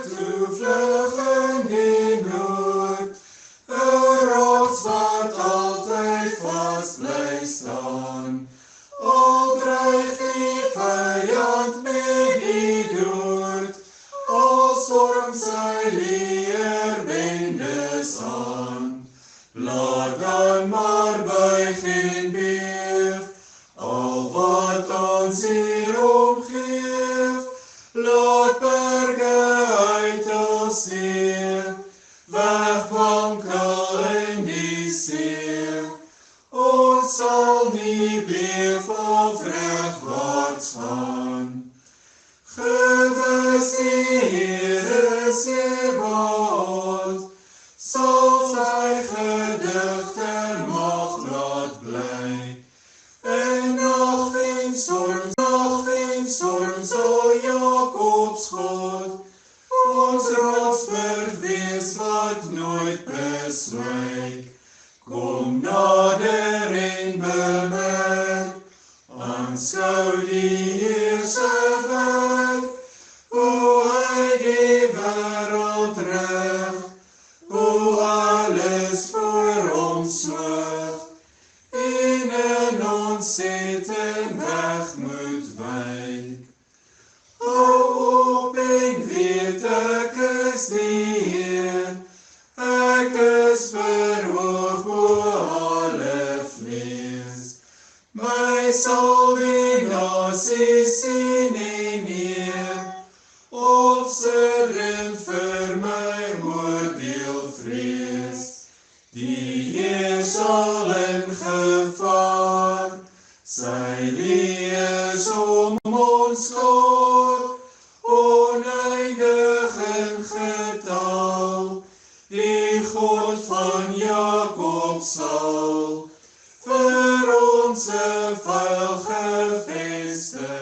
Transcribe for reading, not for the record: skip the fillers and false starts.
toe vlug in die nood, 'n rots wat altyd vas bly staan. Al dreig die vyand met die dood, al storm sy leerbendes aan. Laat dan maar buig en beef, al wat ons hier omgeef. Laat berge uitel see, wegwankel in die see. Ons sal nie beef of regwaarts gaan. Gewis die Here Sebaot, sal sy gedigte mag laat bly. En nag en storm sal Jakobs God, ons rotsburg wees wat nooit beswyk. Kom nader en bemerk, aanskou die Heer se werk, hoe hy die wêreld reg, hoe alles voor hom swig, en in ons seten weg moet wyk. Hou op en weet ek is die Heer, ek is verhoog bo alle vlees. My sal die nasies sien en eer, of serend vir my oordeel vrees. Die Heer sal in gevaar, sy lees om ons skor, oneindig in getal. Die God van Jakob sal vir ons 'n vuil gevestig